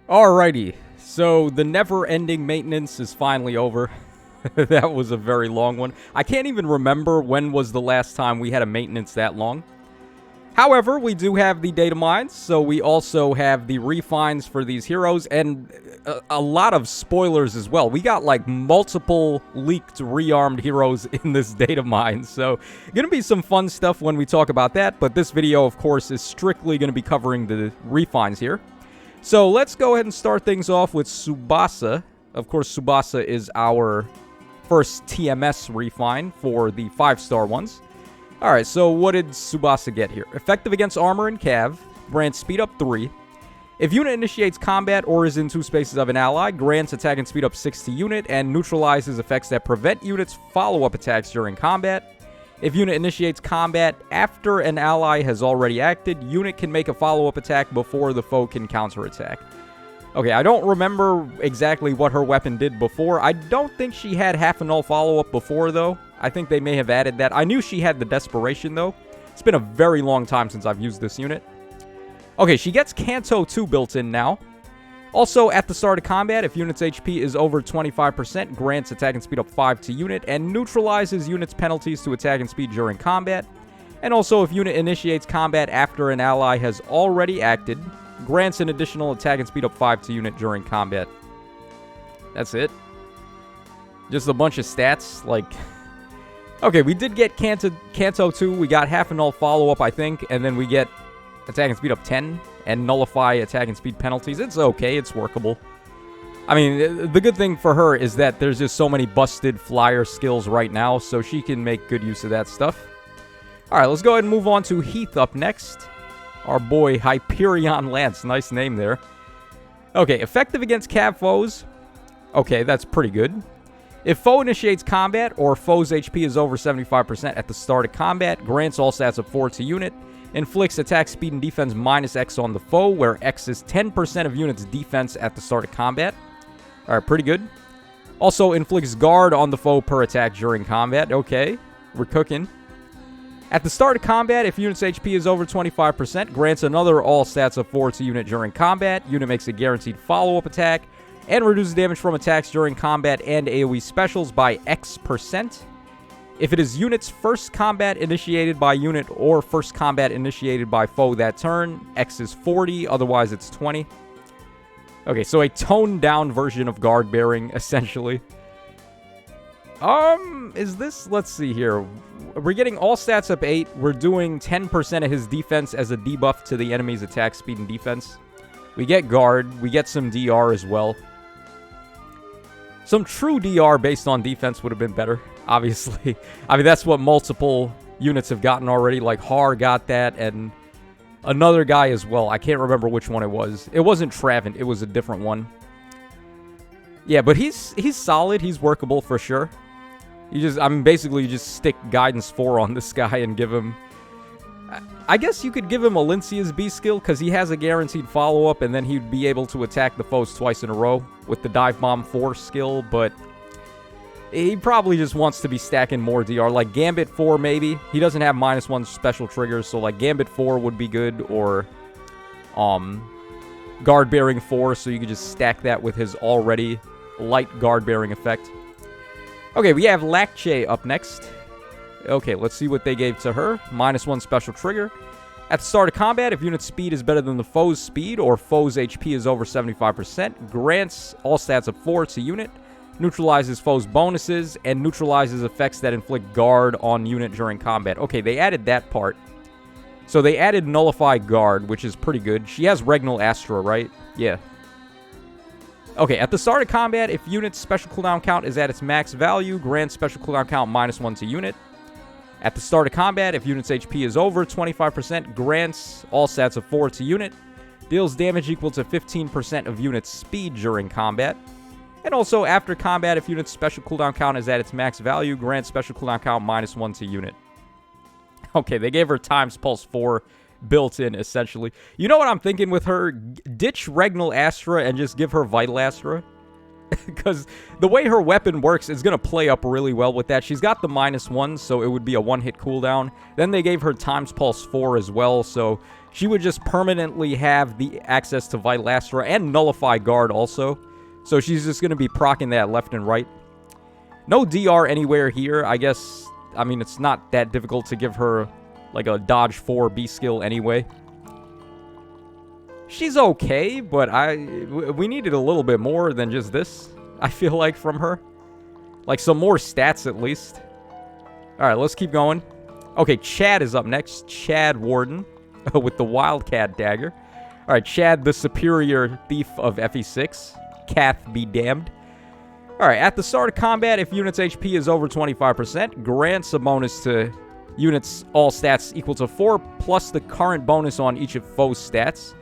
Alrighty, so the never-ending maintenance is finally over. That was a very long one. I can't even remember when was the last time we had a maintenance that long. However, we do have the data mines, so we also have the refines for these heroes, and a lot of spoilers as well. We got like multiple leaked rearmed heroes in this data mine, so gonna be some fun stuff when we talk about that, but this video, of course, is strictly gonna be covering the refines here. So let's go ahead and start things off with Tsubasa. Of course, Tsubasa is our first TMS refine for the 5-star ones. Alright, so what did Tsubasa get here? Effective against armor and cav, grants speed up 3. If unit initiates combat or is in 2 spaces of an ally, grants attack and speed up 6 to unit, and neutralizes effects that prevent units' follow-up attacks during combat. If unit initiates combat after an ally has already acted, unit can make a follow-up attack before the foe can counterattack. Okay, I don't remember exactly what her weapon did before. I don't think she had half and null follow-up before, though. I think they may have added that. I knew she had the Desperation, though. It's been a very long time since I've used this unit. Okay, she gets Kanto 2 built in now. Also, at the start of combat, if unit's HP is over 25%, grants attack and speed up 5 to unit, and neutralizes unit's penalties to attack and speed during combat. And also, if unit initiates combat after an ally has already acted, grants an additional attack and speed up 5 to unit during combat. That's it. Just a bunch of stats, like... Okay, we did get Kanto 2, we got half and null follow-up, I think, and then we get attack and speed up 10, and nullify attack and speed penalties. It's okay, it's workable. I mean, the good thing for her is that there's just so many busted flyer skills right now, so she can make good use of that stuff. Alright, let's go ahead and move on to Heath up next. Our boy Hyperion Lance, nice name there. Okay, effective against cav foes. Okay, that's pretty good. If foe initiates combat or foe's HP is over 75% at the start of combat, grants all stats of 4 to unit, inflicts attack speed and defense minus X on the foe, where X is 10% of unit's defense at the start of combat. Alright, pretty good. Also inflicts guard on the foe per attack during combat. Okay, we're cooking. At the start of combat, if unit's HP is over 25%, grants another all stats of 4 to unit during combat. Unit makes a guaranteed follow-up attack, and reduces damage from attacks during combat and AoE specials by X%. If it is unit's first combat initiated by unit or first combat initiated by foe that turn, X is 40, otherwise it's 20. Okay, so a toned-down version of guard bearing, essentially. Is this... Let's see here. We're getting all stats up 8. We're doing 10% of his defense as a debuff to the enemy's attack speed and defense. We get guard. We get some DR as well. Some true DR based on defense would have been better, obviously. I mean, that's what multiple units have gotten already. Like, Har got that, and another guy as well. I can't remember which one it was. It wasn't Travant. It was a different one. Yeah, but he's solid. He's workable for sure. Basically, you just stick Guidance 4 on this guy and give him... I guess you could give him Alincia's B skill, because he has a guaranteed follow-up, and then he'd be able to attack the foes twice in a row with the Dive Bomb 4 skill, but he probably just wants to be stacking more DR. Like, Gambit 4, maybe. He doesn't have -1 special triggers, so, like, Gambit 4 would be good, or, Guard Bearing 4, so you could just stack that with his already light Guard Bearing effect. Okay, we have Lachy up next. Okay, let's see what they gave to her. -1 special trigger. At the start of combat, if unit speed is better than the foe's speed or foe's HP is over 75%, grants all stats of 4 to unit, neutralizes foe's bonuses, and neutralizes effects that inflict guard on unit during combat. Okay, they added that part. So they added Nullify Guard, which is pretty good. She has Regnal Astra, right? Yeah. Okay, at the start of combat, if unit's special cooldown count is at its max value, grants special cooldown count -1 to unit. At the start of combat, if unit's HP is over 25%, grants all stats of 4 to unit, deals damage equal to 15% of unit's speed during combat. And also, after combat, if unit's special cooldown count is at its max value, grants special cooldown count -1 to unit. Okay, they gave her Times Pulse 4 built in, essentially. You know what I'm thinking with her? Ditch Regnal Astra and just give her Vital Astra. Because the way her weapon works is going to play up really well with that. She's got the -1, so it would be a one-hit cooldown. Then they gave her Times Pulse 4 as well, so she would just permanently have the access to Vital Astra and Nullify Guard also. So she's just going to be proccing that left and right. No DR anywhere here. I guess, I mean, it's not that difficult to give her like a Dodge 4 B skill anyway. She's okay, but we needed a little bit more than just this, I feel like, from her. Like, some more stats, at least. Alright, let's keep going. Okay, Chad is up next. Chad Warden with the Wildcat Dagger. Alright, Chad, the superior thief of FE6. Cath be damned. Alright, at the start of combat, if units' HP is over 25%, grants a bonus to units' all stats equal to 4, plus the current bonus on each of foe's stats.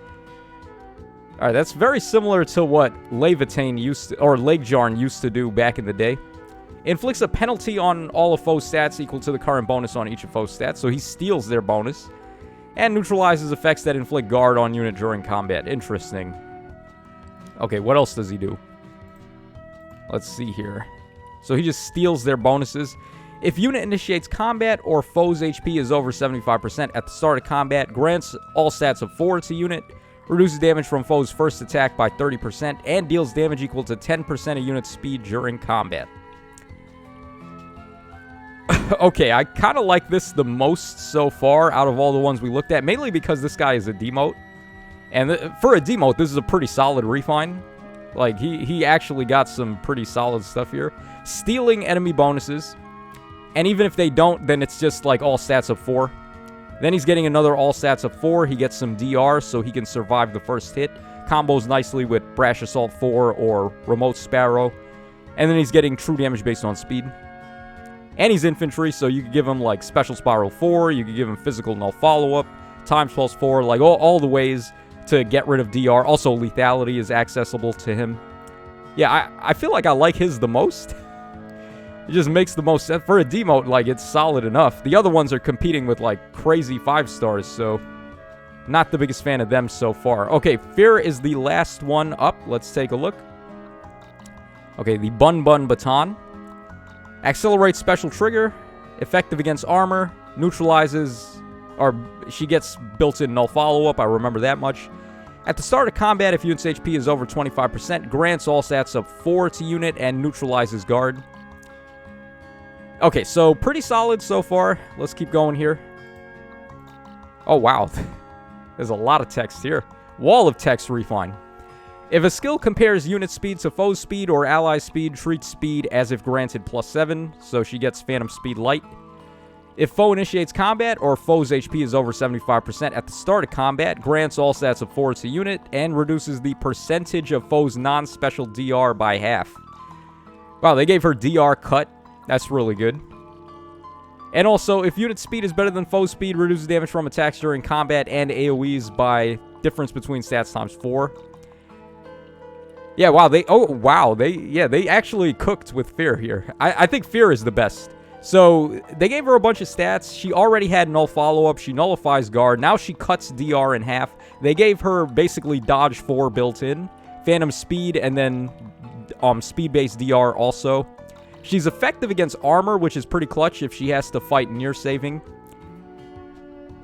Alright, that's very similar to what Leviathan used to, or Legjarn used to do back in the day. Inflicts a penalty on all of foe's stats equal to the current bonus on each of foe's stats, so he steals their bonus. And neutralizes effects that inflict guard on unit during combat. Interesting. Okay, what else does he do? Let's see here. So he just steals their bonuses. If unit initiates combat or foe's HP is over 75% at the start of combat, grants all stats of 4 to unit, reduces damage from foe's first attack by 30%, and deals damage equal to 10% of unit speed during combat. Okay, I kind of like this the most so far out of all the ones we looked at, mainly because this guy is a demote. And for a demote, this is a pretty solid refine. Like, he actually got some pretty solid stuff here. Stealing enemy bonuses. And even if they don't, then it's just like all stats of 4. Then he's getting another all stats of 4. He gets some DR so he can survive the first hit. Combos nicely with Brash Assault 4 or Remote Sparrow. And then he's getting true damage based on speed. And he's infantry, so you could give him, like, Special Spiral 4, you could give him Physical Null Follow-Up, Times Pulse 4, like, all the ways to get rid of DR. Also, Lethality is accessible to him. Yeah, I feel like I like his the most. It just makes the most sense. For a demote, like, it's solid enough. The other ones are competing with, like, crazy 5 stars, so not the biggest fan of them so far. Okay, Fear is the last one up. Let's take a look. Okay, the Bun Bun Baton. Accelerates special trigger, effective against armor, neutralizes, or she gets built-in null follow-up, I remember that much. At the start of combat, if unit's HP is over 25%, grants all stats of 4 to unit and neutralizes guard. Okay, so pretty solid so far. Let's keep going here. Oh, wow. There's a lot of text here. Wall of text refine. If a skill compares unit speed to foe speed or ally speed, treats speed as if granted +7, so she gets Phantom Speed Light. If foe initiates combat or foe's HP is over 75% at the start of combat, grants all stats of 4 to unit and reduces the percentage of foe's non-special DR by half. Wow, they gave her DR cut. That's really good. And also, if unit speed is better than foe speed, reduces damage from attacks during combat and AoEs by difference between stats times 4. Yeah, wow, they actually cooked with Fear here. I think Fear is the best. So, they gave her a bunch of stats. She already had null follow-up. She nullifies guard. Now she cuts DR in half. They gave her basically dodge 4 built in, phantom speed, and then speed-based DR also. She's effective against armor, which is pretty clutch if she has to fight near saving.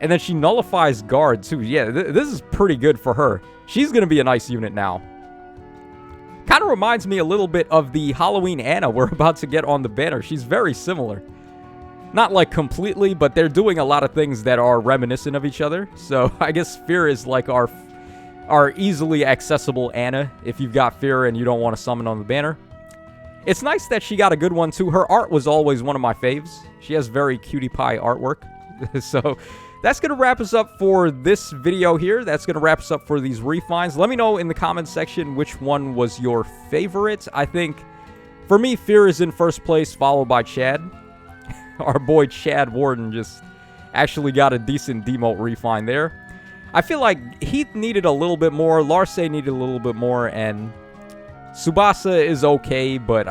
And then she nullifies guard, too. Yeah, this is pretty good for her. She's going to be a nice unit now. Kind of reminds me a little bit of the Halloween Anna we're about to get on the banner. She's very similar. Not like completely, but they're doing a lot of things that are reminiscent of each other. So I guess Fear is like our easily accessible Anna if you've got Fear and you don't want to summon on the banner. It's nice that she got a good one too. Her art was always one of my faves. She has very cutie pie artwork. So that's going to wrap us up for this video here. That's going to wrap us up for these refines. Let me know in the comments section which one was your favorite. I think, for me, Fear is in first place, followed by Chad. Our boy Chad Warden just actually got a decent demote refine there. I feel like Heath needed a little bit more, Larce needed a little bit more, and Tsubasa is okay, but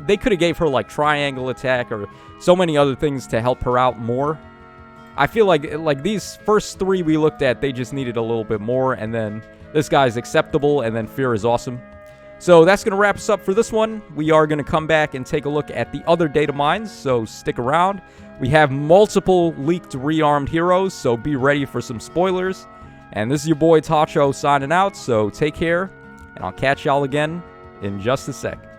they could have gave her, like, triangle attack or so many other things to help her out more. I feel like these first 3 we looked at, they just needed a little bit more, and then this guy's acceptable, and then Fear is awesome. So that's going to wrap us up for this one. We are going to come back and take a look at the other data mines, so stick around. We have multiple leaked rearmed heroes, so be ready for some spoilers. And this is your boy Tacho signing out, so take care, and I'll catch y'all again in just a sec.